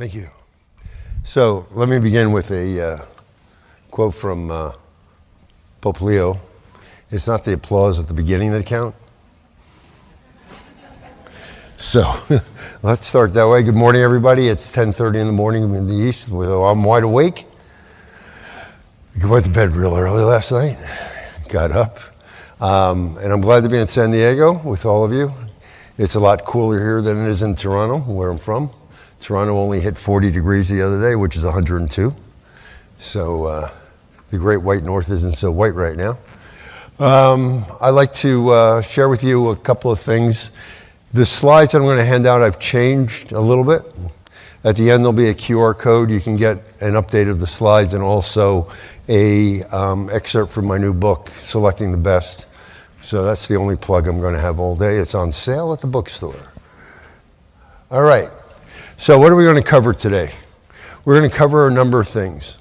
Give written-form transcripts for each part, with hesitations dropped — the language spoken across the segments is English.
Thank you. So let me begin with a quote from Pope Leo. It's not the applause at the beginning that count. So let's start that way. Good morning, everybody. It's 10:30 in the morning in the East. I'm wide awake. I went to bed real early last night. Got up. And I'm glad to be in San Diego with all of you. It's a lot cooler here than it is in Toronto, where I'm from. Toronto only hit 40 degrees the other day, which is 102. So the great white north isn't so white right now. I'd like to share with you a couple of things. The slides I'm going to hand out, I've changed a little bit. At the end, there'll be a QR code. You can get an update of the slides and also a excerpt from my new book, Selecting the Best. So that's the only plug I'm going to have all day. It's on sale at the bookstore. All right. So what are we going to cover today? We're going to cover a number of things.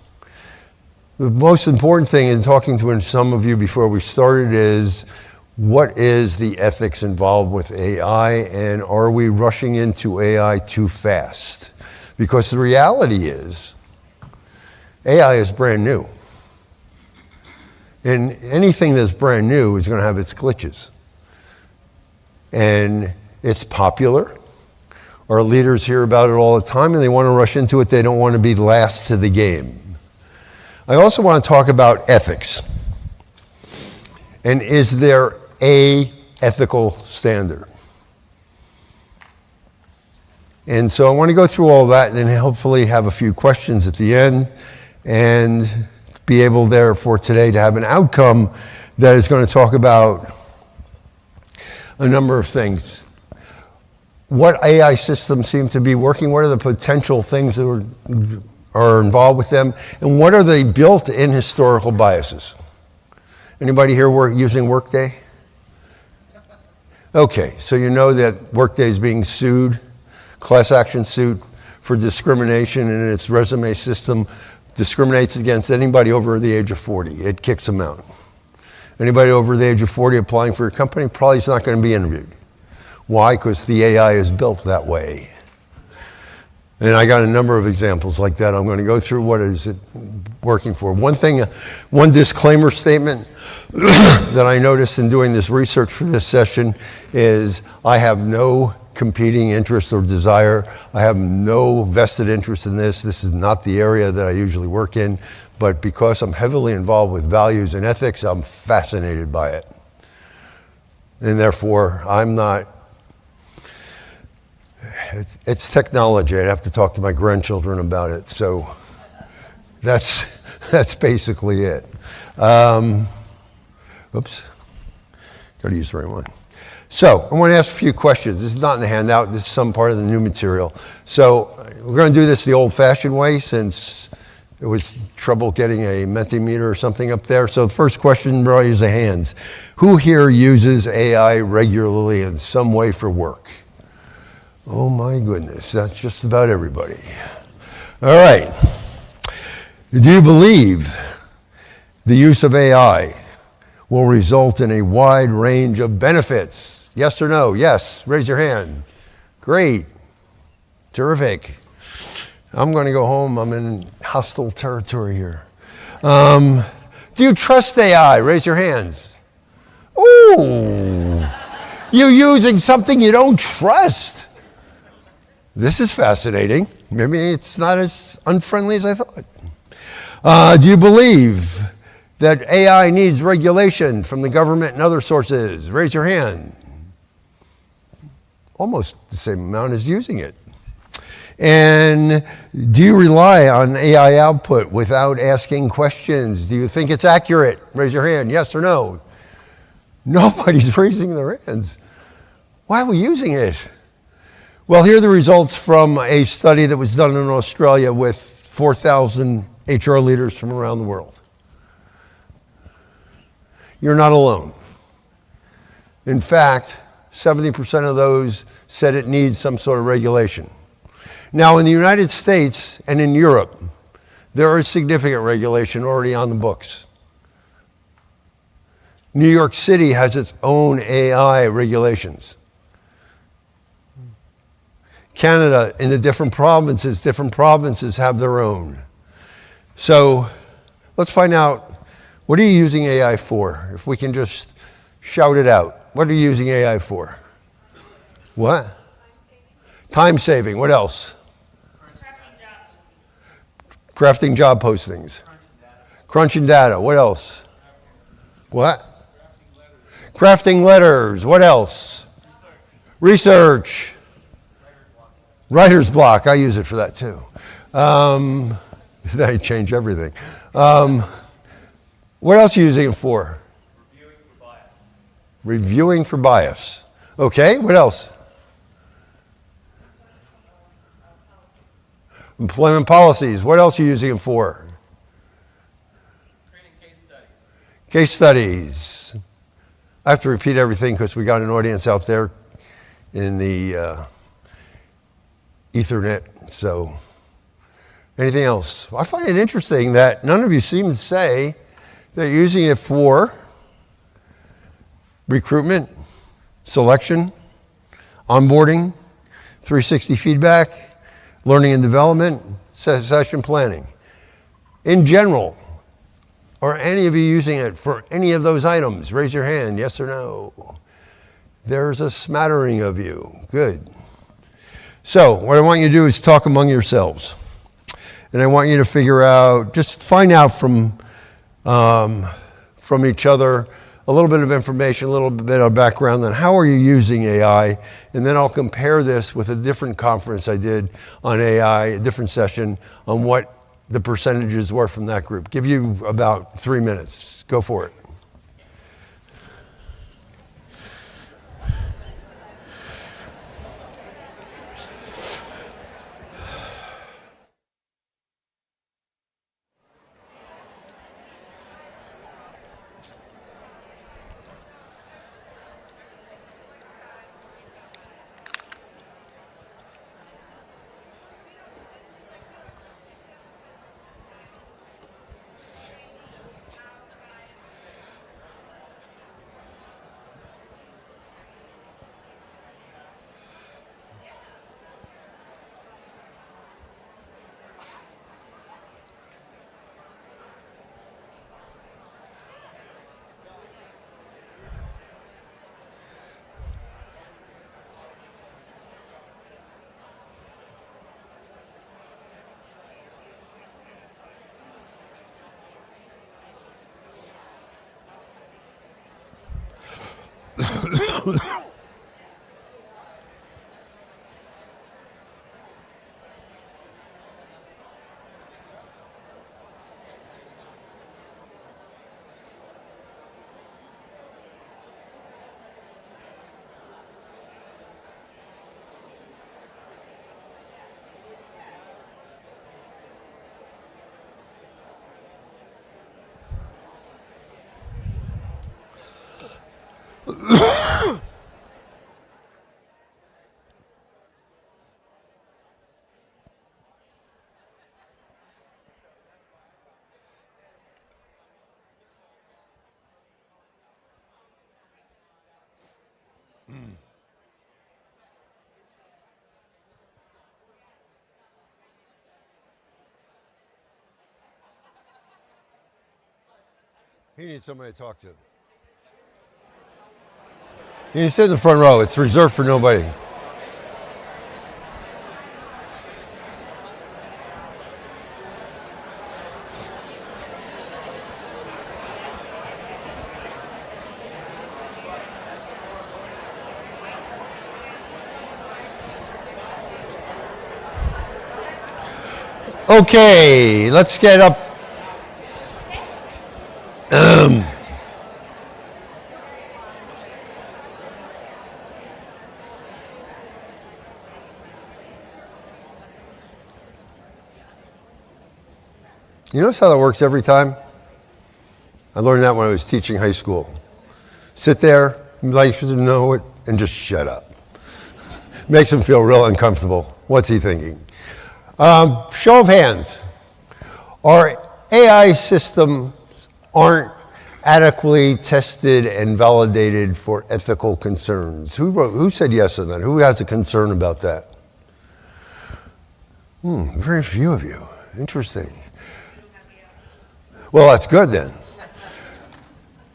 The most important thing in talking to some of you before we started is, what is the ethics involved with AI, and are we rushing into AI too fast? Because the reality is, AI is brand new. And anything that's brand new is going to have its glitches. And it's popular. Our leaders hear about it all the time, and they want to rush into it. They don't want to be last to the game. I also want to talk about ethics. And is there a ethical standard? And so I want to go through all that and then hopefully have a few questions at the end and be able, therefore, today to have an outcome that is going to talk about a number of things. What AI systems seem to be working? What are the potential things that are involved with them? And what are the built-in historical biases? Anybody here using Workday? Okay, so you know that Workday is being sued, class action suit for discrimination, and its resume system discriminates against anybody over the age of 40. It kicks them out. Anybody over the age of 40 applying for a company probably is not going to be interviewed. Why? Because the AI is built that way. And I got a number of examples like that. I'm going to go through what is it working for. One disclaimer statement that I noticed in doing this research for this session is I have no competing interest or desire. I have no vested interest in this. This is not the area that I usually work in. But because I'm heavily involved with values and ethics, I'm fascinated by it. And therefore, I'm not... It's technology. I'd have to talk to my grandchildren about it. So that's basically it. Oops. Got to use the right one. So I want to ask a few questions. This is not in the handout. This is some part of the new material. So we're going to do this the old-fashioned way since there was trouble getting a Mentimeter or something up there. So the first question, raise the hands. Who here uses AI regularly in some way for work? Oh my goodness, that's just about everybody. All right. Do you believe the use of AI will result in a wide range of benefits? Yes or no? Yes. Raise your hand. Great. Terrific. I'm going to go home. I'm in hostile territory here. Do you trust AI? Raise your hands. Ooh. You're using something you don't trust. This is fascinating. Maybe it's not as unfriendly as I thought. Do you believe that AI needs regulation from the government and other sources? Raise your hand. Almost the same amount as using it. And do you rely on AI output without asking questions? Do you think it's accurate? Raise your hand. Yes or no? Nobody's raising their hands. Why are we using it? Well, here are the results from a study that was done in Australia with 4,000 HR leaders from around the world. You're not alone. In fact, 70% of those said it needs some sort of regulation. Now, in the United States and in Europe, there is significant regulation already on the books. New York City has its own AI regulations. Canada, in the different provinces have their own. So let's find out, what are you using AI for? If we can just shout it out. What are you using AI for? What? Time saving. What else? Crafting job postings. Crunching data. What else? What? Crafting letters. What else? Research. Writer's block. I use it for that too. That change everything. What else are you using it for? Reviewing for bias. Okay, what else? Employment policies. What else are you using it for? Creating case studies. Case studies. I have to repeat everything because we got an audience out there in the Ethernet. So, anything else? I find it interesting that none of you seem to say that you're using it for recruitment, selection, onboarding, 360 feedback, learning and development, session planning. In general, are any of you using it for any of those items? Raise your hand, yes or no. There's a smattering of you. Good. So what I want you to do is talk among yourselves. And I want you to figure out, just find out from each other a little bit of information, a little bit of background on how are you using AI, and then I'll compare this with a different conference I did on AI, a different session on what the percentages were from that group. Give you about 3 minutes. Go for it. He needs somebody to talk to. You can sit in the front row. It's reserved for nobody. Okay, let's get up. You notice how that works every time? I learned that when I was teaching high school. Sit there, like you know it, and just shut up. Makes them feel real uncomfortable. What's he thinking? Show of hands. Our AI systems aren't adequately tested and validated for ethical concerns. Who said yes on that? Who has a concern about that? Very few of you. Interesting. Well, that's good then.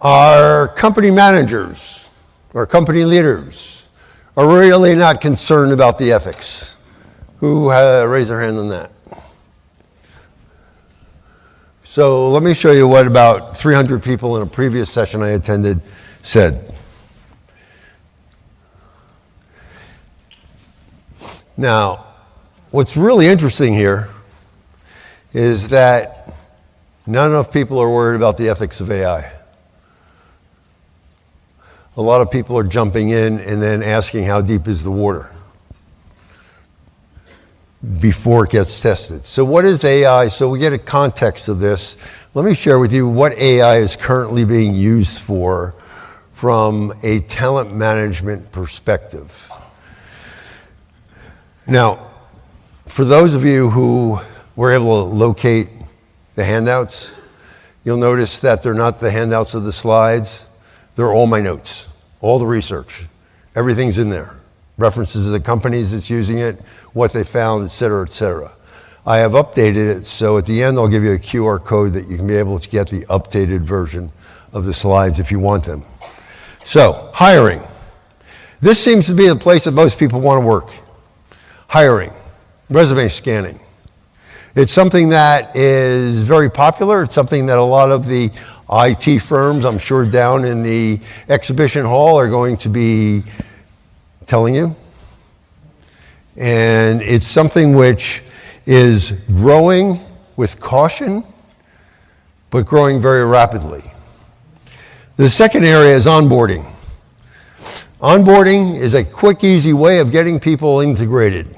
Our company managers, our company leaders are really not concerned about the ethics. Who raise their hand on that? So let me show you what about 300 people in a previous session I attended said. Now, what's really interesting here is that not enough people are worried about the ethics of AI. A lot of people are jumping in and then asking how deep is the water before it gets tested. So what is AI? So we get a context of this. Let me share with you what AI is currently being used for from a talent management perspective. Now, for those of you who were able to locate the handouts, you'll notice that they're not the handouts of the slides. They're all my notes, all the research. Everything's in there. References to the companies that's using it, what they found, et cetera, et cetera. I have updated it, so at the end I'll give you a QR code that you can be able to get the updated version of the slides if you want them. So, hiring. This seems to be the place that most people want to work. Hiring, resume scanning. It's something that is very popular. It's something that a lot of the IT firms, I'm sure down in the exhibition hall, are going to be telling you. And it's something which is growing with caution, but growing very rapidly. The second area is onboarding. Onboarding is a quick, easy way of getting people integrated.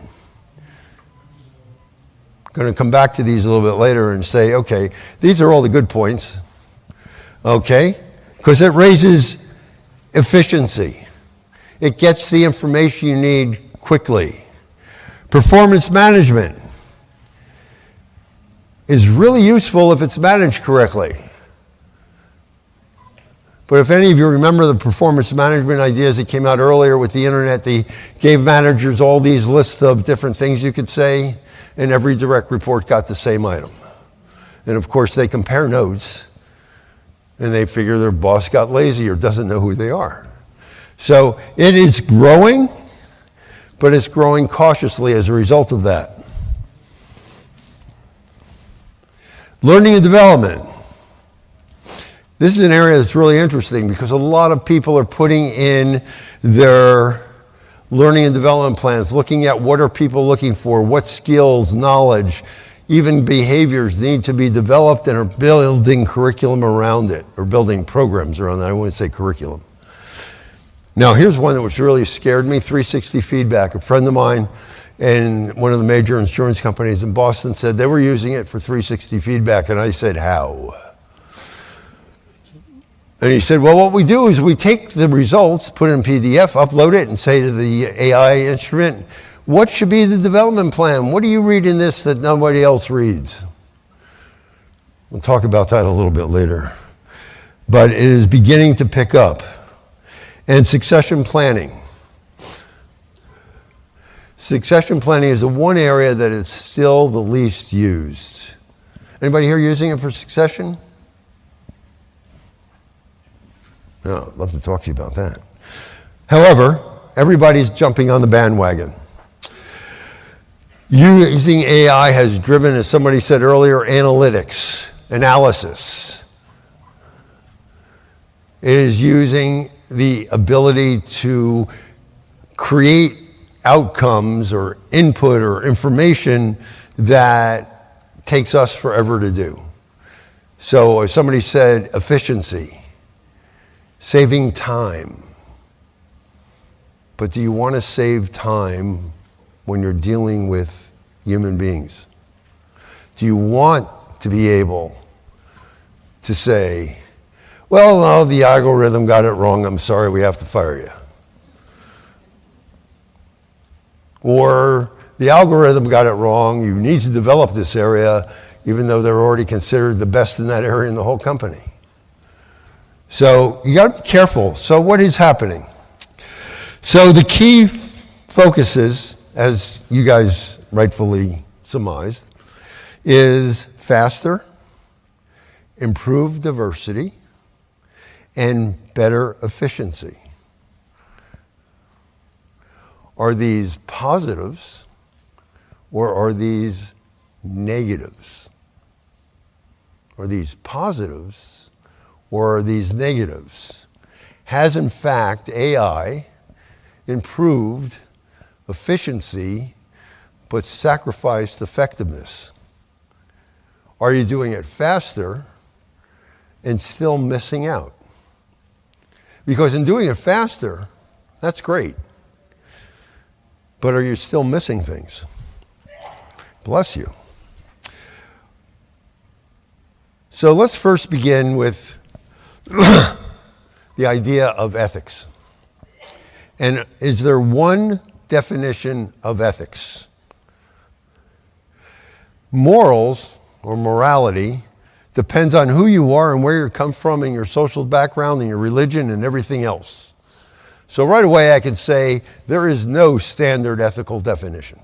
Going to come back to these a little bit later and say, okay, these are all the good points, okay? Because it raises efficiency. It gets the information you need quickly. Performance management is really useful if it's managed correctly. But if any of you remember the performance management ideas that came out earlier with the internet, they gave managers all these lists of different things you could say, and every direct report got the same item. And of course, they compare notes, and they figure their boss got lazy or doesn't know who they are. So it is growing, but it's growing cautiously as a result of that. Learning and development. This is an area that's really interesting because a lot of people are putting in their learning and development plans, looking at what are people looking for, what skills, knowledge, even behaviors need to be developed, and are building curriculum around it, or building programs around that. I wouldn't say curriculum. Now, here's one that was really scared me, 360 feedback. A friend of mine in one of the major insurance companies in Boston said they were using it for 360 feedback, and I said, how? And he said, well, what we do is we take the results, put it in PDF, upload it, and say to the AI instrument, what should be the development plan? What do you read in this that nobody else reads? We'll talk about that a little bit later. But it is beginning to pick up. And succession planning. Succession planning is the one area that is still the least used. Anybody here using it for succession? No, I'd love to talk to you about that. However, everybody's jumping on the bandwagon. Using AI has driven, as somebody said earlier, analytics, analysis. It is using the ability to create outcomes or input or information that takes us forever to do. So if somebody said efficiency, saving time. But do you want to save time when you're dealing with human beings? Do you want to be able to say, well, no, the algorithm got it wrong, I'm sorry, we have to fire you? Or the algorithm got it wrong, you need to develop this area, even though they're already considered the best in that area in the whole company. So you got to be careful. So what is happening? So the key focuses, as you guys rightfully surmised, is faster, improved diversity, and better efficiency. Are these positives or are these negatives? Are these positives or are these negatives? Has in fact AI improved efficiency but sacrificed effectiveness? Are you doing it faster and still missing out? Because in doing it faster, that's great. But are you still missing things? Bless you. So let's first begin with the idea of ethics. And is there one definition of ethics? Morals or morality depends on who you are and where you come from and your social background and your religion and everything else. So right away I can say there is no standard ethical definition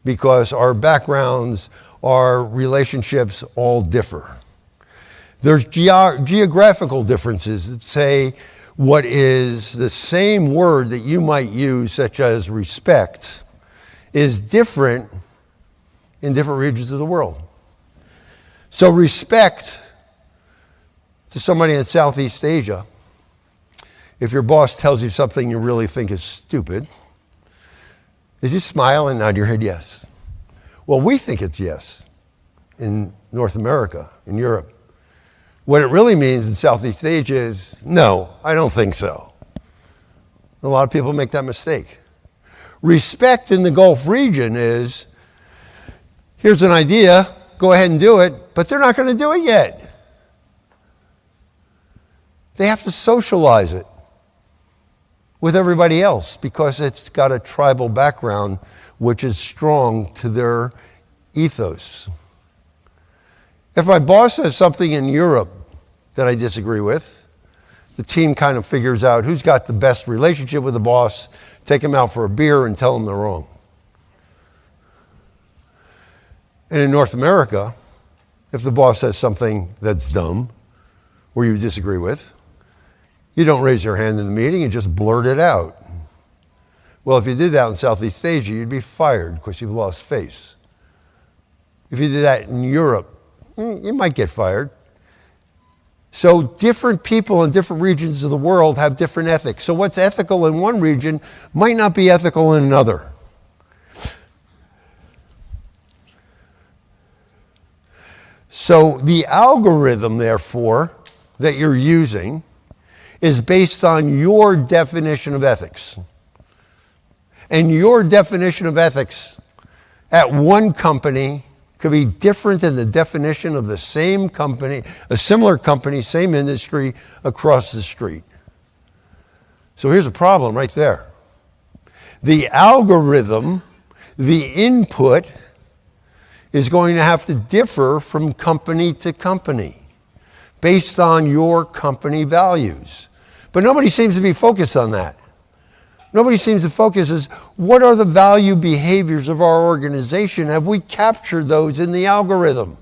because our backgrounds, our relationships all differ. There's geographical differences that say what is the same word that you might use, such as respect, is different in different regions of the world. So respect to somebody in Southeast Asia, if your boss tells you something you really think is stupid, is you smile and nod your head yes. Well, we think it's yes in North America, in Europe. What it really means in Southeast Asia is, no, I don't think so. A lot of people make that mistake. Respect in the Gulf region is, here's an idea, go ahead and do it, but they're not going to do it yet. They have to socialize it with everybody else because it's got a tribal background which is strong to their ethos. If my boss says something in Europe that I disagree with, the team kind of figures out who's got the best relationship with the boss, take them out for a beer and tell them they're wrong. And in North America, if the boss says something that's dumb or you disagree with, you don't raise your hand in the meeting, you just blurt it out. Well, if you did that in Southeast Asia, you'd be fired because you've lost face. If you did that in Europe, you might get fired. So different people in different regions of the world have different ethics. So what's ethical in one region might not be ethical in another. So the algorithm, therefore, that you're using is based on your definition of ethics. And your definition of ethics at one company could be different than the definition of the same company, a similar company, same industry across the street. So here's a problem right there. The algorithm, the input, is going to have to differ from company to company based on your company values. But nobody seems to be focused on that. Nobody seems to focus as what are the value behaviors of our organization? Have we captured those in the algorithm?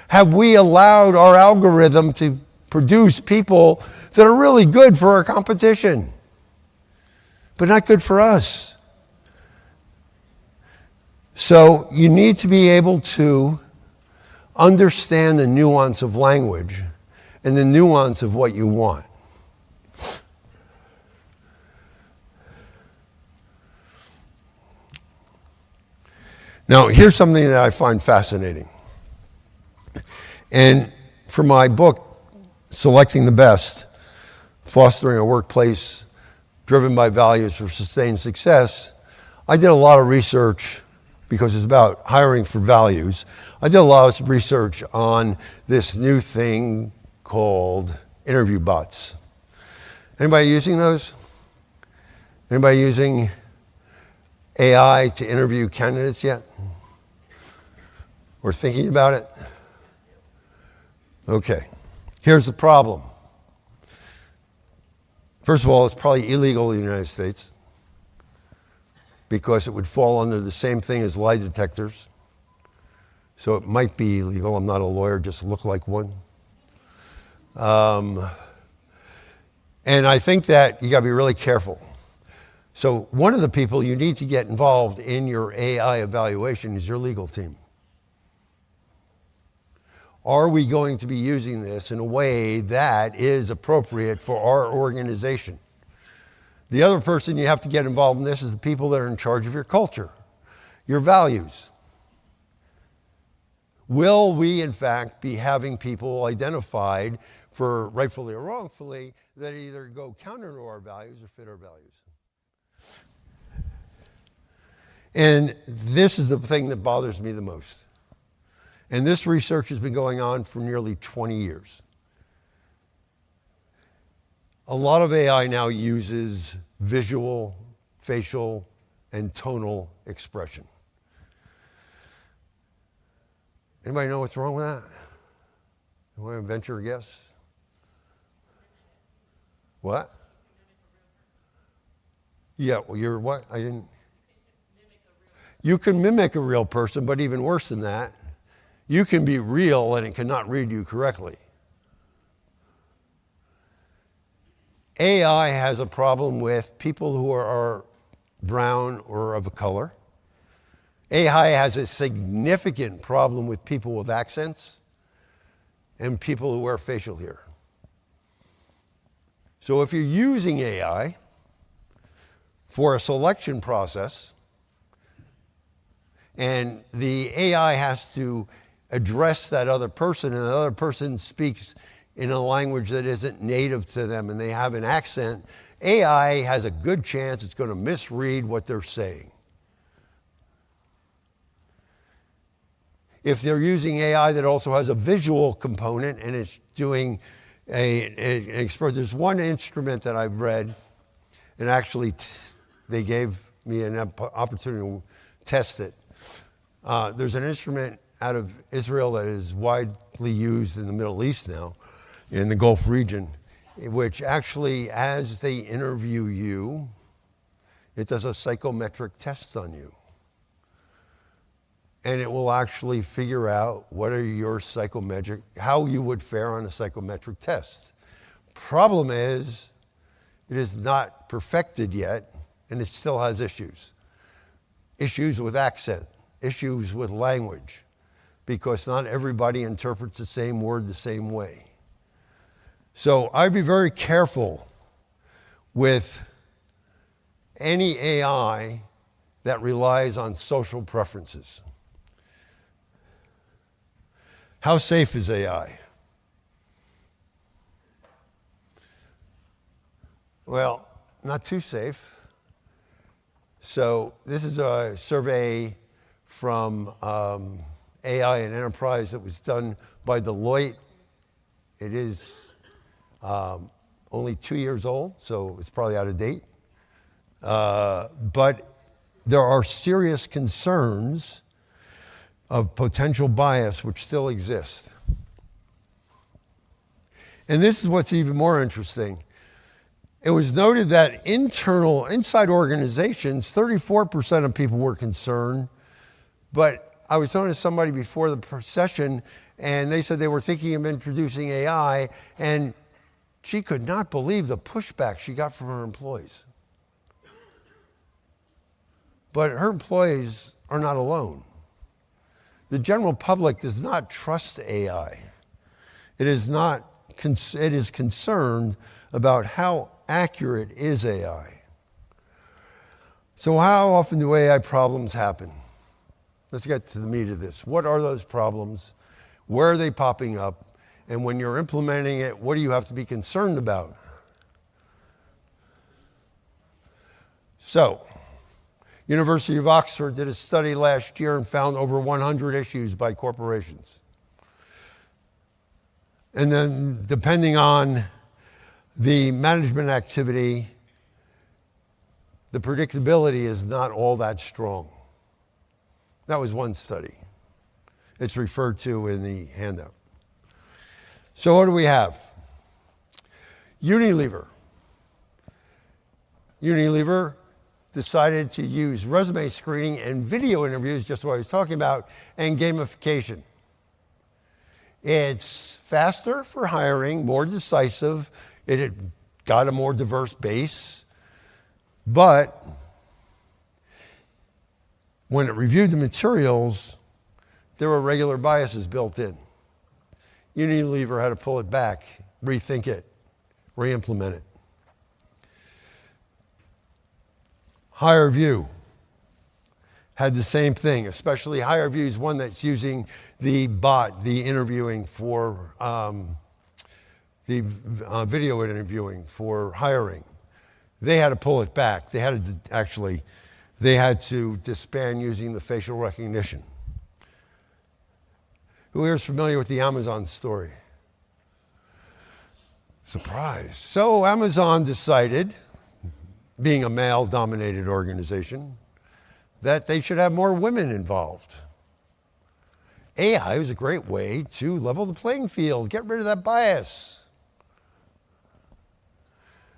Have we allowed our algorithm to produce people that are really good for our competition, but not good for us? So you need to be able to understand the nuance of language and the nuance of what you want. Now, here's something that I find fascinating. And for my book, Selecting the Best, Fostering a Workplace Driven by Values for Sustained Success, I did a lot of research because it's about hiring for values. I did a lot of research on this new thing called interview bots. Anybody using those? Anybody using AI to interview candidates yet? Or thinking about it? Okay, here's the problem. First of all, it's probably illegal in the United States. because it would fall under the same thing as lie detectors. So it might be illegal. I'm not a lawyer, just look like one. And I think that you got to be really careful. So one of the people you need to get involved in your AI evaluation is your legal team. Are we going to be using this in a way that is appropriate for our organization? The other person you have to get involved in this is the people that are in charge of your culture, your values. Will we, in fact, be having people identified for rightfully or wrongfully that either go counter to our values or fit our values? And this is the thing that bothers me the most. And this research has been going on for nearly 20 years. A lot of AI now uses visual, facial, and tonal expression. Anybody know what's wrong with that? You want to venture a guess? What? Yeah, well, you're what? I didn't. You can mimic a real person, but even worse than that, you can be real and it cannot read you correctly. AI has a problem with people who are brown or of a color. AI has a significant problem with people with accents and people who wear facial hair. So if you're using AI for a selection process, and the AI has to address that other person, and the other person speaks in a language that isn't native to them, and they have an accent, AI has a good chance it's going to misread what they're saying. If they're using AI that also has a visual component and it's doing there's one instrument that I've read, and actually they gave me an opportunity to test it. There's an instrument out of Israel that is widely used in the Middle East now, in the Gulf region, which actually, as they interview you, it does a psychometric test on you. And it will actually figure out what are your psychometric, how you would fare on a psychometric test. Problem is, it is not perfected yet, and it still has issues. Issues with accent, issues with language, because not everybody interprets the same word the same way. So I'd be very careful with any AI that relies on social preferences. How safe is AI? Well, not too safe. So this is a survey from AI and Enterprise that was done by Deloitte. It is only 2 years old, so it's probably out of date. But there are serious concerns of potential bias which still exist. And this is what's even more interesting. It was noted that inside organizations, 34% of people were concerned, but I was talking to somebody before the session, and they said they were thinking of introducing AI, and she could not believe the pushback she got from her employees. But her employees are not alone. The general public does not trust AI. It is concerned about how accurate is AI. So how often do AI problems happen? Let's get to the meat of this. What are those problems? Where are they popping up? And when you're implementing it, what do you have to be concerned about? So, University of Oxford did a study last year and found over 100 issues by corporations. And then depending on the management activity, the predictability is not all that strong. That was one study. It's referred to in the handout. So what do we have? Unilever. Unilever decided to use resume screening and video interviews, just what I was talking about, and gamification. It's faster for hiring, more decisive. It had got a more diverse base. But when it reviewed the materials, there were regular biases built in. Unilever had to pull it back, rethink it, re-implement it. HireVue had the same thing, especially HireVue is one that's using the bot, the interviewing for, the video interviewing for hiring. They had to pull it back. They had to disband using the facial recognition. Who here is familiar with the Amazon story? Surprise. So Amazon decided, being a male-dominated organization, that they should have more women involved. AI was a great way to level the playing field, get rid of that bias.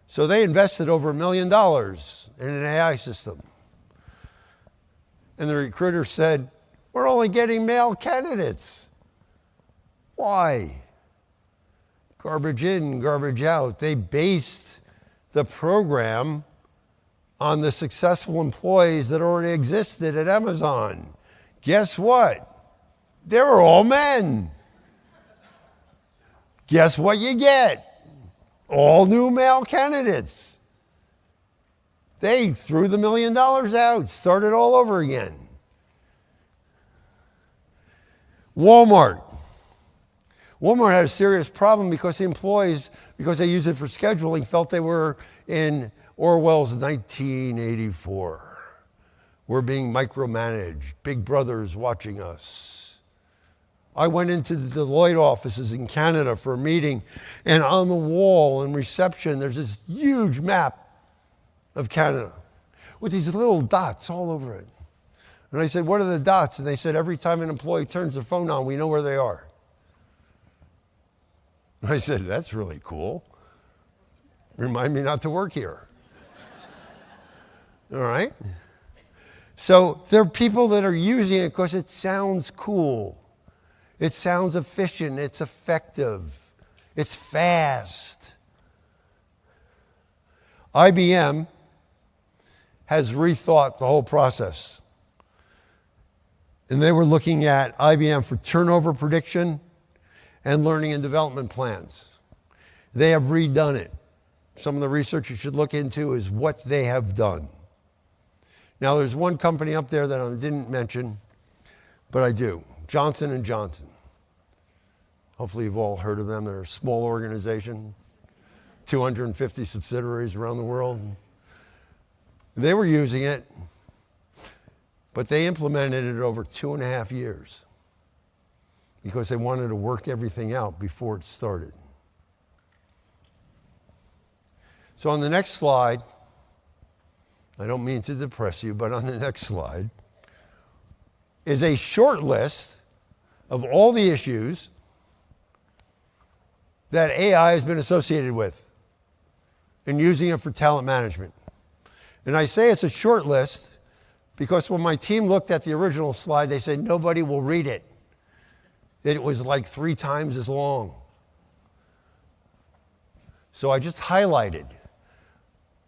So they invested over $1 million in an AI system. And the recruiter said, we're only getting male candidates. Why? Garbage in, garbage out. They based the program on the successful employees that already existed at Amazon. Guess what? They were all men. Guess what you get? All new male candidates. They threw the $1 million out, started all over again. Walmart had a serious problem because the employees, because they used it for scheduling, felt they were in Orwell's 1984. We're being micromanaged. Big Brother's watching us. I went into the Deloitte offices in Canada for a meeting, and on the wall in reception, there's this huge map of Canada with these little dots all over it. And I said, what are the dots? And they said, every time an employee turns their phone on, we know where they are. I said, that's really cool. Remind me not to work here. All right? So there are people that are using it because it sounds cool. It sounds efficient. It's effective. It's fast. IBM has rethought the whole process. And they were looking at IBM for turnover prediction and learning and development plans. They have redone it. Some of the research you should look into is what they have done. Now, there's one company up there that I didn't mention, but I do. Johnson & Johnson. Hopefully you've all heard of them. They're a small organization, 250 subsidiaries around the world. They were using it, but they implemented it over 2.5 years because they wanted to work everything out before it started. So on the next slide, I don't mean to depress you, but on the next slide is a short list of all the issues that AI has been associated with and using it for talent management. And I say it's a short list because when my team looked at the original slide, they said nobody will read it. It was like 3 times as long. So I just highlighted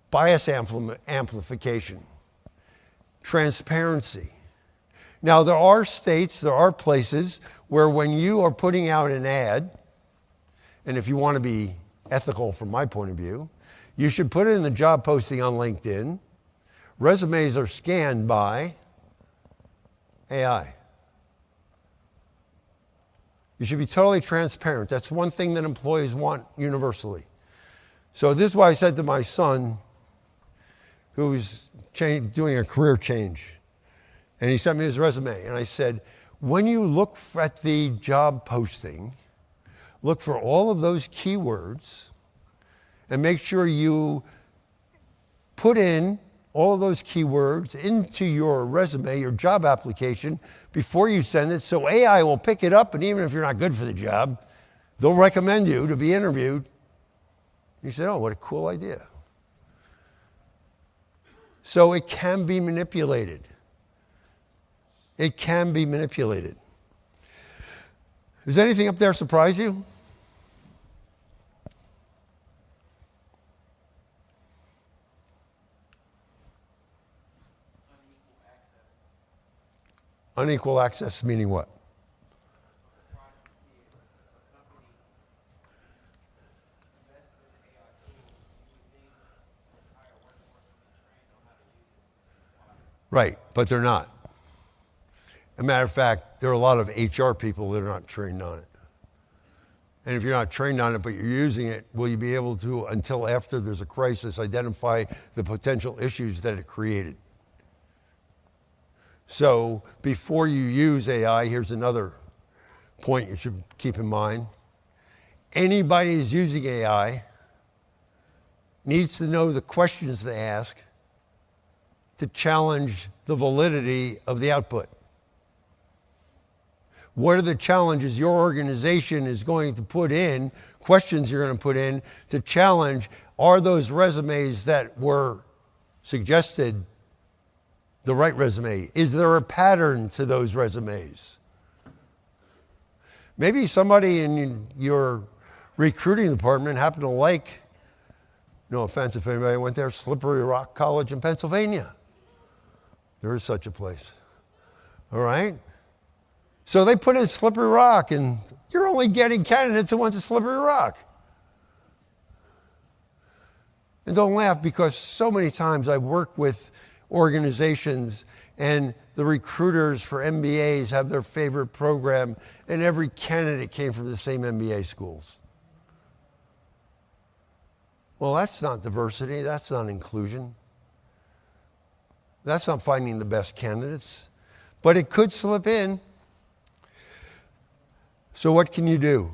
bias amplification, transparency. Now, there are states, there are places where when you are putting out an ad, and if you want to be ethical from my point of view, you should put it in the job posting on LinkedIn. Resumes are scanned by AI. You should be totally transparent. That's one thing that employees want universally. So this is why I said to my son, who's doing a career change, and he sent me his resume, and I said, when you look at the job posting, look for all of those keywords and make sure you put in all of those keywords into your resume, your job application, before you send it, so AI will pick it up, and even if you're not good for the job, they'll recommend you to be interviewed. You said, oh, what a cool idea. So it can be manipulated. It can be manipulated. Does anything up there surprise you? Unequal access meaning what? Right, but they're not. As a matter of fact, there are a lot of HR people that are not trained on it. And if you're not trained on it, but you're using it, will you be able to, until after there's a crisis, identify the potential issues that it created? So before you use AI, here's another point you should keep in mind. Anybody who's using AI needs to know the questions they ask to challenge the validity of the output. What are the challenges your organization is going to put in, questions you're going to put in to challenge, are those resumes that were suggested the right resume? Is there a pattern to those resumes? Maybe somebody in your recruiting department happened to like, no offense if anybody went there, Slippery Rock College in Pennsylvania. There is such a place. All right? So they put in Slippery Rock, and you're only getting candidates who went to Slippery Rock. And don't laugh, because so many times I work with organizations and the recruiters for MBAs have their favorite program, and every candidate came from the same MBA schools. Well, that's not diversity. That's not inclusion. That's not finding the best candidates. But it could slip in. So what can you do?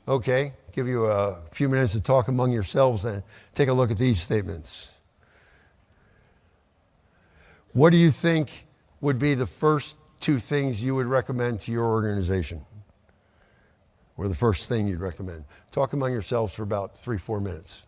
Okay, give you a few minutes to talk among yourselves and take a look at these statements. What do you think would be the first two things you would recommend to your organization? Or the first thing you'd recommend? Talk among yourselves for about 3-4 minutes.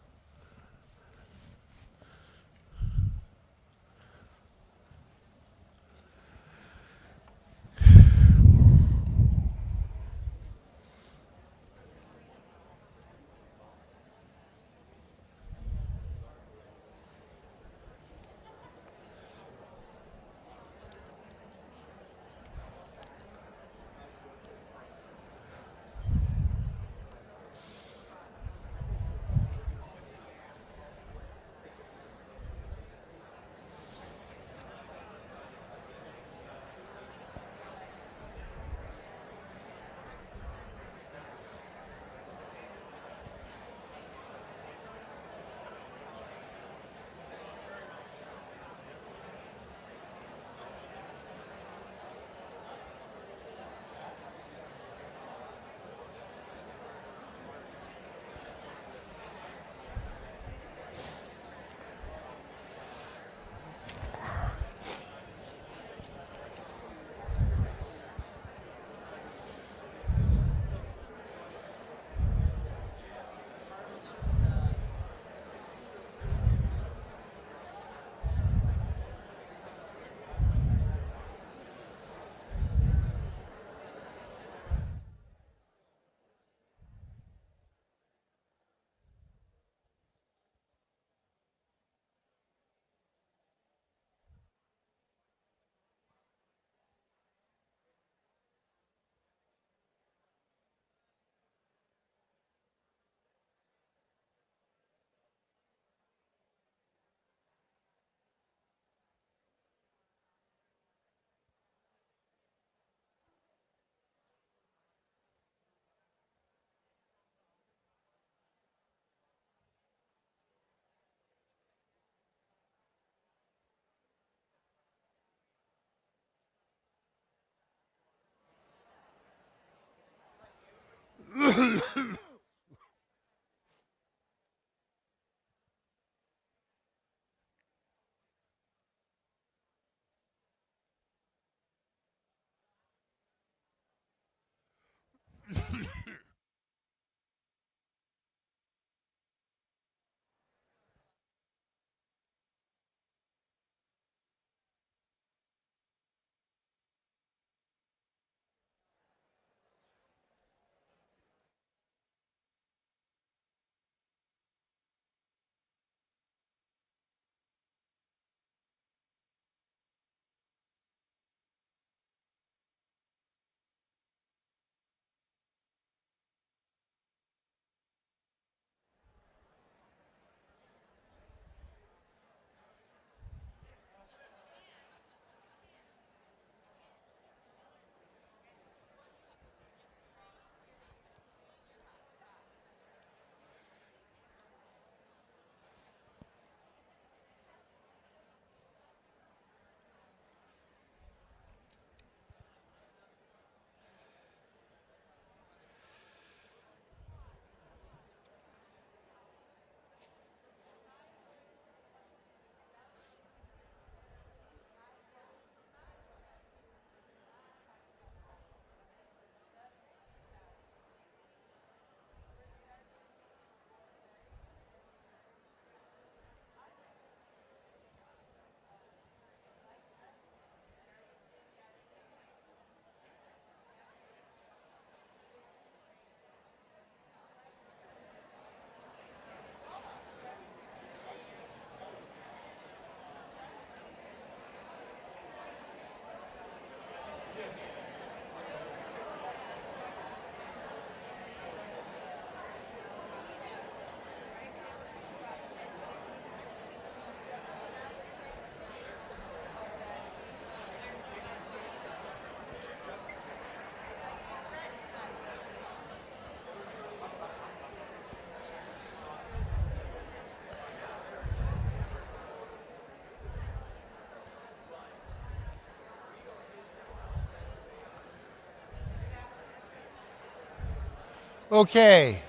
Okay.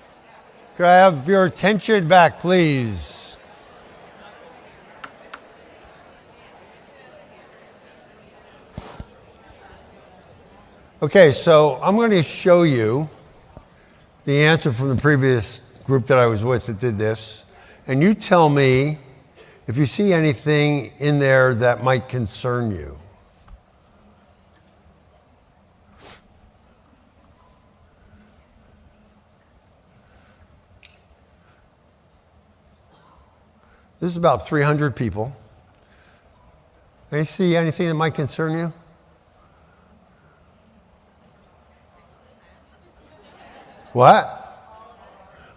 Could I have your attention back, please? Okay, so I'm going to show you the answer from the previous group that I was with that did this. And you tell me if you see anything in there that might concern you. This is about 300 people. Do you see anything that might concern you? What?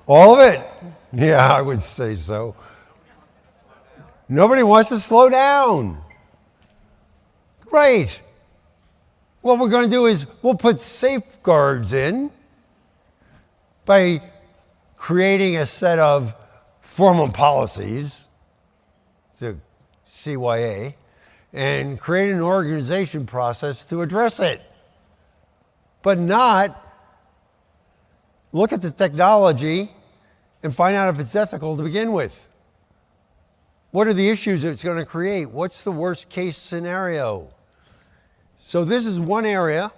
All of it? Yeah, I would say so. Nobody wants to slow down. Great. What we're going to do is we'll put safeguards in by creating a set of formal policies, the CYA, and create an organization process to address it, but not look at the technology and find out if it's ethical to begin with. What are the issues it's going to create? What's the worst case scenario? So this is one area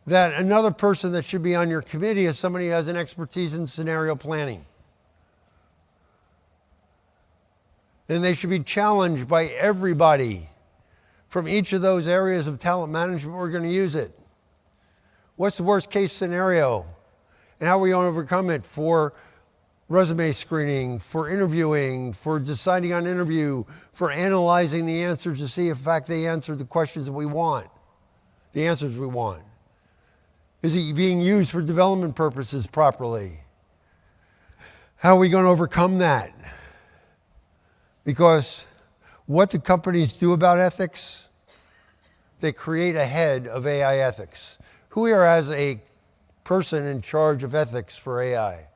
that another person that should be on your committee is somebody who has an expertise in scenario planning. And they should be challenged by everybody from each of those areas of talent management. We're going to use it. What's the worst case scenario? And how are we going to overcome it for resume screening, for interviewing, for deciding on interview, for analyzing the answers to see if, in fact, they answered the questions that we want, the answers we want. Is it being used for development purposes properly? How are we going to overcome that? Because what do companies do about ethics? They create a head of AI ethics. Who here has a person in charge of ethics for AI?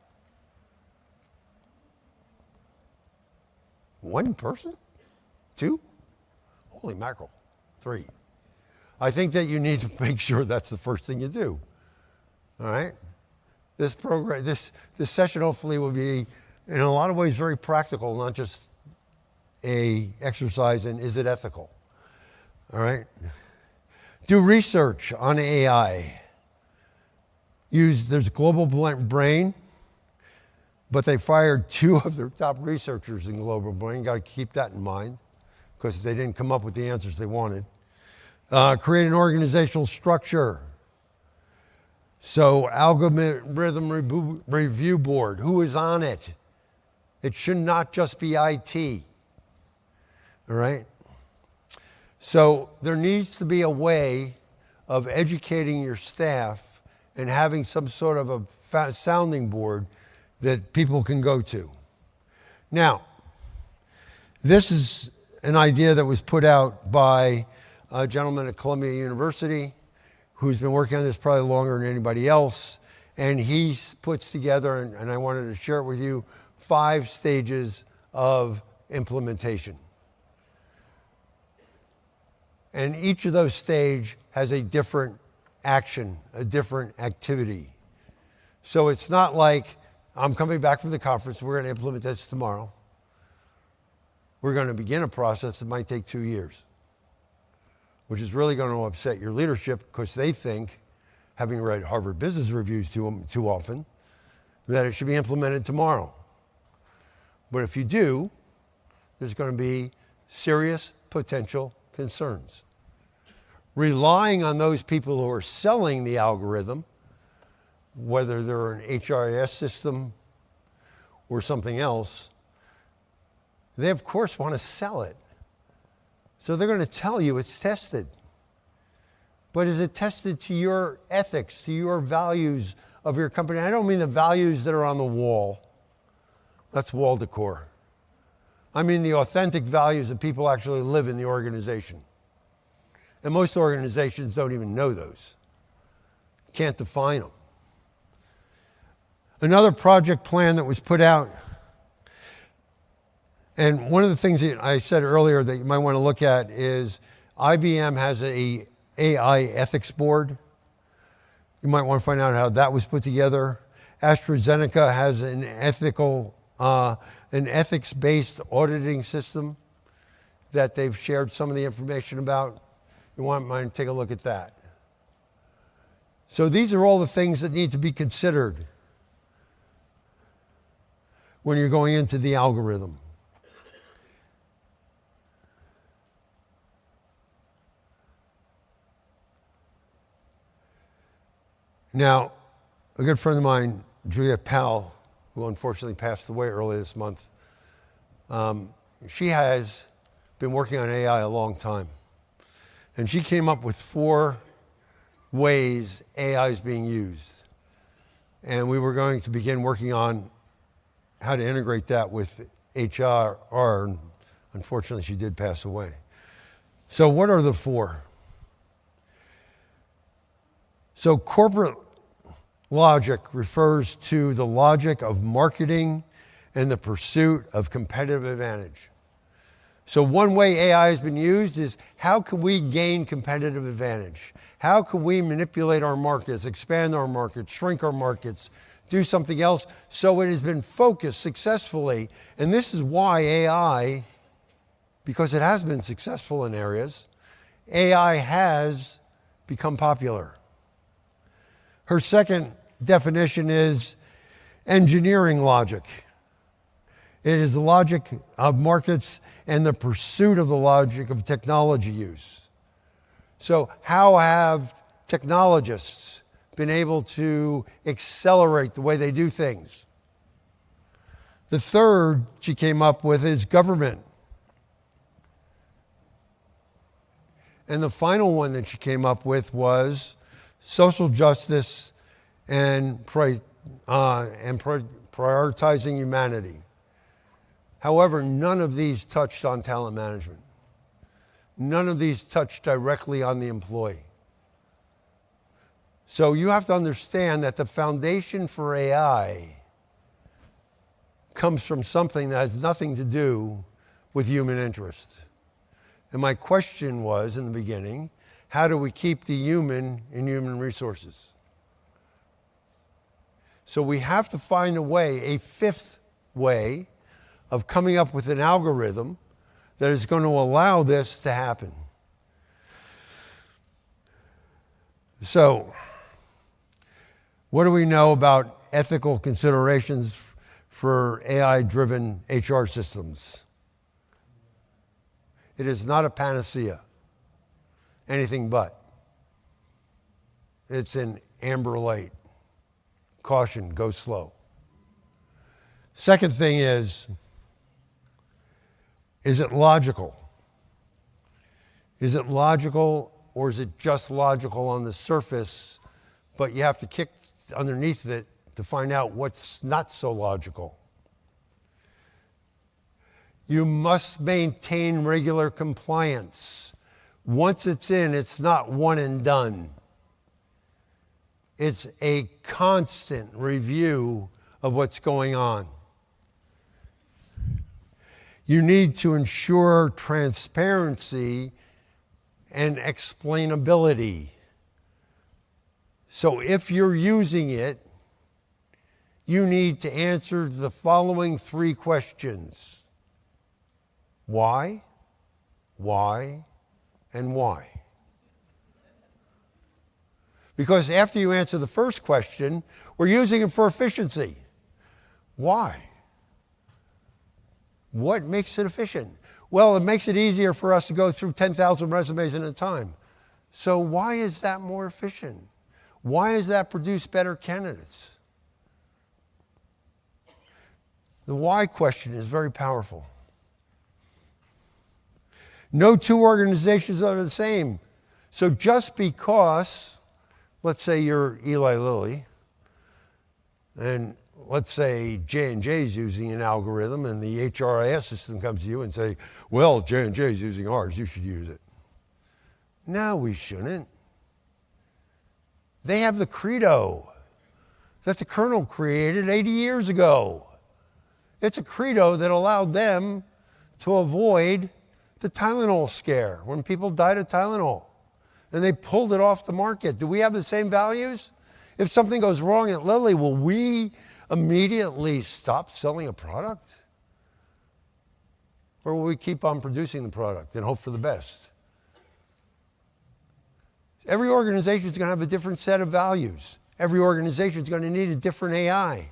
One person? Two? Holy mackerel. Three. I think that you need to make sure that's the first thing you do. All right? This program, this session hopefully will be, in a lot of ways, very practical, not just a exercise in is it ethical. All right? Do research on AI. There's Global Brain, but they fired 2 of their top researchers in Global Brain. Got to keep that in mind because they didn't come up with the answers they wanted. Create an organizational structure. So algorithm review board, who is on it? It should not just be IT. All right? So there needs to be a way of educating your staff and having some sort of a sounding board that people can go to. Now, this is an idea that was put out by a gentleman at Columbia University who's been working on this probably longer than anybody else. And he puts together, and I wanted to share it with you, 5 stages of implementation. And each of those stages has a different action, a different activity. So it's not like I'm coming back from the conference, we're going to implement this tomorrow. We're going to begin a process that might take 2 years, which is really going to upset your leadership because they think, having read Harvard Business Reviews too often, that it should be implemented tomorrow. But if you do, there's going to be serious potential concerns. Relying on those people who are selling the algorithm, whether they're an HRIS system or something else, they of course want to sell it. So they're going to tell you it's tested. But is it tested to your ethics, to your values of your company? I don't mean the values that are on the wall. That's wall decor. I mean the authentic values that people actually live in the organization. And most organizations don't even know those. Can't define them. Another project plan that was put out, and one of the things that I said earlier that you might want to look at is IBM has a AI ethics board. You might want to find out how that was put together. AstraZeneca has an ethics-based auditing system that they've shared some of the information about. You might take a look at that. So these are all the things that need to be considered when you're going into the algorithm. Now, a good friend of mine, Juliet Powell, who unfortunately passed away early this month, she has been working on AI a long time. And she came up with 4 ways AI is being used. And we were going to begin working on how to integrate that with HR. Unfortunately, she did pass away. So what are the 4? So corporate logic refers to the logic of marketing and the pursuit of competitive advantage. So one way AI has been used is how can we gain competitive advantage? How can we manipulate our markets, expand our markets, shrink our markets, do something else? So it has been focused successfully. And this is why AI, because it has been successful in areas, AI has become popular. Her second definition is engineering logic. It is the logic of markets and the pursuit of the logic of technology use. So how have technologists been able to accelerate the way they do things? The third she came up with is government. And the final one that she came up with was social justice and prioritizing humanity. However, none of these touched on talent management. None of these touched directly on the employee. So you have to understand that the foundation for AI comes from something that has nothing to do with human interest. And my question was in the beginning, how do we keep the human in human resources? So we have to find a way, a 5th way of coming up with an algorithm that is going to allow this to happen. So, what do we know about ethical considerations for AI-driven HR systems? It is not a panacea, anything but. It's an amber light. Caution, go slow. Second thing is it logical? Is it logical, or is it just logical on the surface, but you have to kick underneath it to find out what's not so logical? You must maintain regular compliance. Once it's in, it's not one and done. It's a constant review of what's going on. You need to ensure transparency and explainability. So if you're using it, you need to answer the following 3 questions. Why, and why? Because after you answer the first question, we're using it for efficiency. Why? What makes it efficient? Well, it makes it easier for us to go through 10,000 resumes at a time. So why is that more efficient? Why does that produce better candidates? The why question is very powerful. No 2 organizations are the same. So just because, let's say you're Eli Lilly, and let's say J&J is using an algorithm and the HRIS system comes to you and say, well, J&J is using ours, you should use it. No, we shouldn't. They have the credo that the Colonel created 80 years ago. It's a credo that allowed them to avoid the Tylenol scare when people died of Tylenol. And they pulled it off the market. Do we have the same values? If something goes wrong at Lilly, will we immediately stop selling a product? Or will we keep on producing the product and hope for the best? Every organization is going to have a different set of values. Every organization is going to need a different AI.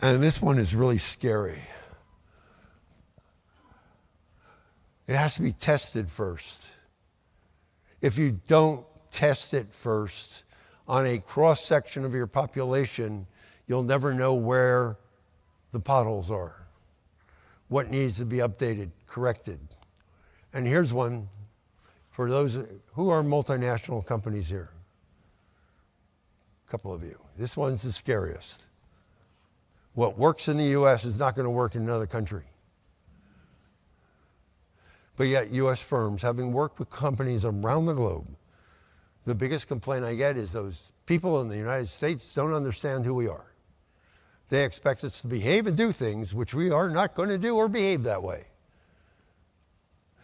And this one is really scary. It has to be tested first. If you don't test it first on a cross-section of your population, you'll never know where the potholes are, what needs to be updated, corrected. And here's one for those who are multinational companies here. A couple of you. This one's the scariest. What works in the U.S. is not going to work in another country. But yet, U.S. firms, having worked with companies around the globe, the biggest complaint I get is those people in the United States don't understand who we are. They expect us to behave and do things which we are not going to do or behave that way.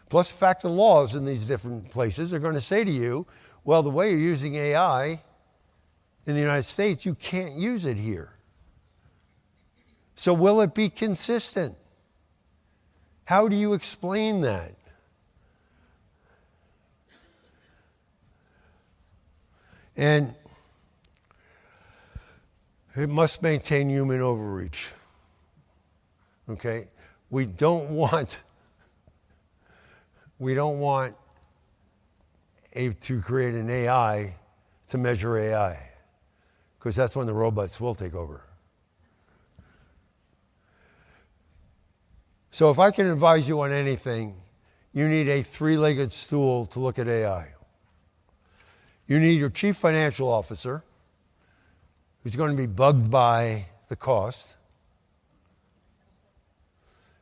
Plus, the fact the laws in these different places are going to say to you, well, the way you're using AI in the United States, you can't use it here. So will it be consistent? How do you explain that? And it must maintain human overreach. Okay? We don't want to create an AI to measure AI, because that's when the robots will take over. So if I can advise you on anything, you need a three-legged stool to look at AI. You need your chief financial officer, who's going to be bugged by the cost.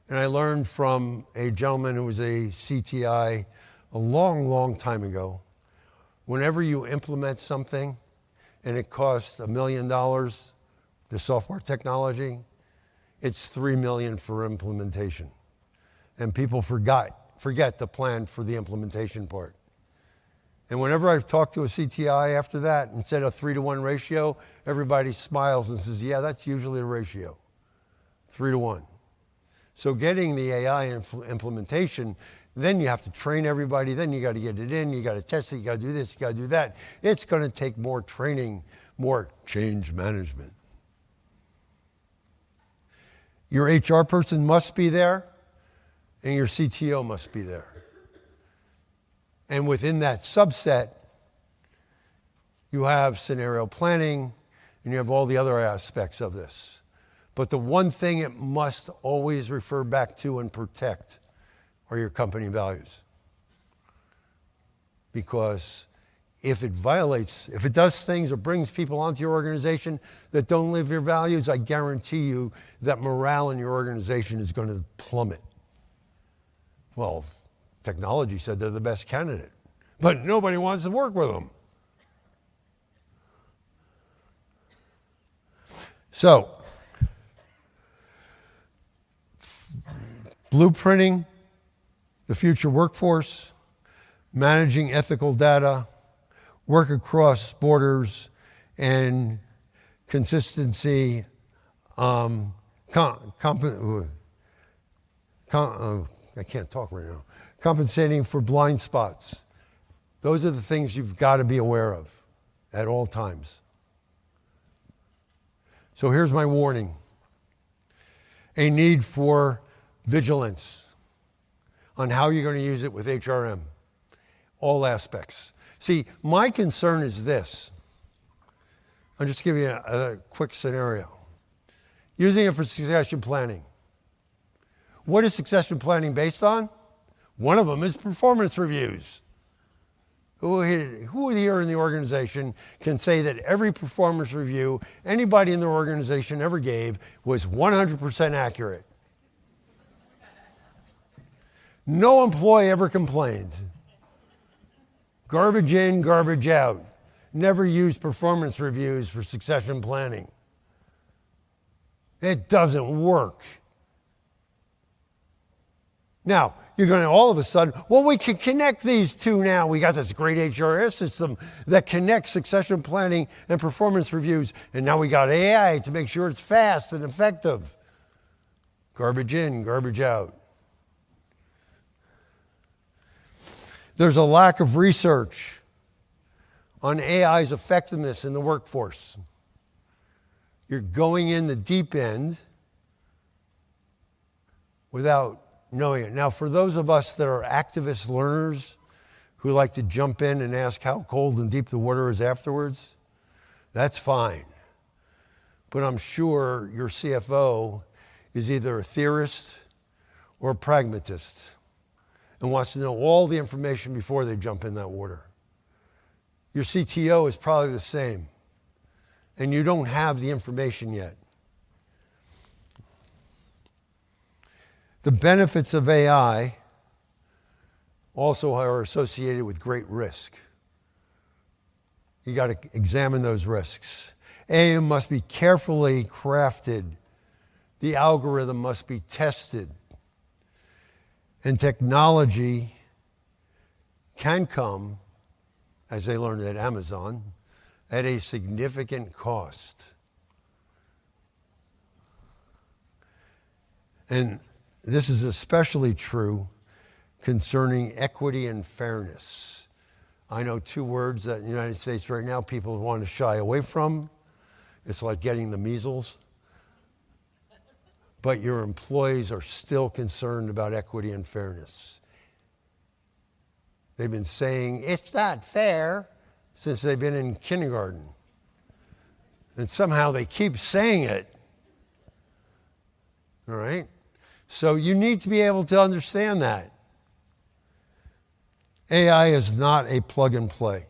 And I learned from a gentleman who was a CTI a long, long time ago, whenever you implement something and it costs $1 million, the software technology, it's $3 million for implementation. And people forget the plan for the implementation part. And whenever I've talked to a CTI after that and said a 3-to-1 ratio, everybody smiles and says, yeah, that's usually the ratio, 3-to-1. So getting the AI implementation, then you have to train everybody, then you got to get it in, you got to test it, you got to do this, you got to do that. It's going to take more training, more change management. Your HR person must be there, and your CTO must be there. And within that subset, you have scenario planning, and you have all the other aspects of this. But the one thing it must always refer back to and protect are your company values. Because if it does things or brings people onto your organization that don't live your values, I guarantee you that morale in your organization is going to plummet. Well, technology said they're the best candidate, but nobody wants to work with them. So, blueprinting the future workforce, managing ethical data, work across borders, and consistency, I can't talk right now. Compensating for blind spots. Those are the things you've got to be aware of at all times. So here's my warning. A need for vigilance on how you're going to use it with HRM. All aspects. See, my concern is this. I'll just give you a quick scenario. Using it for succession planning. What is succession planning based on? One of them is performance reviews. Who here in the organization can say that every performance review anybody in the organization ever gave was 100% accurate? No employee ever complained. Garbage in, garbage out. Never used performance reviews for succession planning. It doesn't work. Now, you're going to all of a sudden, well, we can connect these two now. We got this great HRS system that connects succession planning and performance reviews. And now we got AI to make sure it's fast and effective. Garbage in, garbage out. There's a lack of research on AI's effectiveness in the workforce. You're going in the deep end without knowing it. Now, for those of us that are activist learners who like to jump in and ask how cold and deep the water is afterwards, that's fine. But I'm sure your CFO is either a theorist or a pragmatist and wants to know all the information before they jump in that water. Your CTO is probably the same, and you don't have the information yet. The benefits of AI also are associated with great risk. You got to examine those risks. AI must be carefully crafted. The algorithm must be tested. And technology can come, as they learned at Amazon, at a significant cost. And this is especially true concerning equity and fairness. I know two words that in the United States right now people want to shy away from. It's like getting the measles. But your employees are still concerned about equity and fairness. They've been saying, it's not fair, since they've been in kindergarten. And somehow they keep saying it. All right? So you need to be able to understand that. AI is not a plug and play.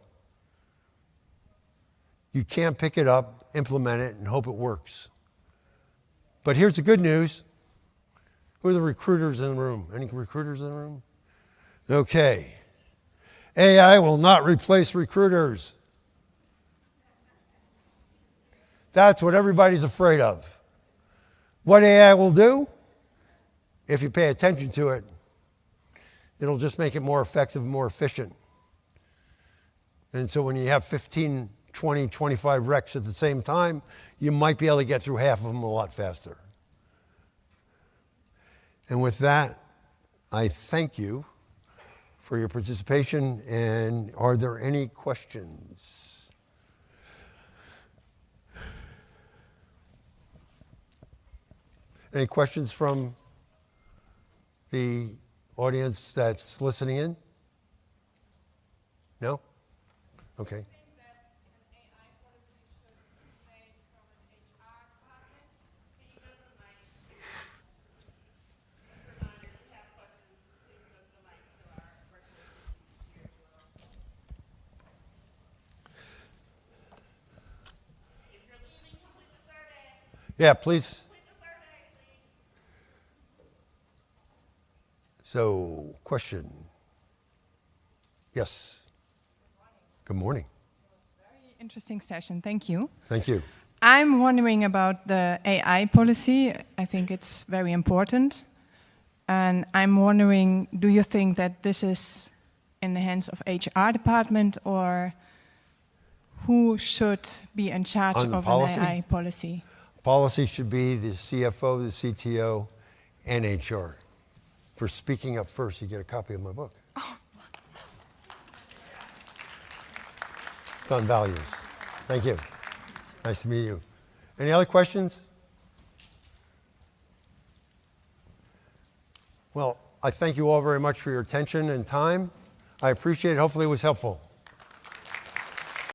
You can't pick it up, implement it, and hope it works. But here's the good news. Who are the recruiters in the room? Any recruiters in the room? Okay. AI will not replace recruiters. That's what everybody's afraid of. What AI will do, if you pay attention to it, it'll just make it more effective and more efficient. And so when you have 15, 20, 25 recs at the same time, you might be able to get through half of them a lot faster. And with that, I thank you for your participation. And are there any questions? Any questions from the audience that's listening in? No? Okay. Yeah, please. So, question. Yes. Good morning. Very interesting session. Thank you. Thank you. I'm wondering about the AI policy. I think it's very important. And I'm wondering, do you think that this is in the hands of HR department, or who should be in charge of an AI policy? Policy should be the CFO, the CTO, and HR. For speaking up first, you get a copy of my book. Oh. It's on values. Thank you. Nice to meet you. Any other questions? Well, I thank you all very much for your attention and time. I appreciate it. Hopefully it was helpful.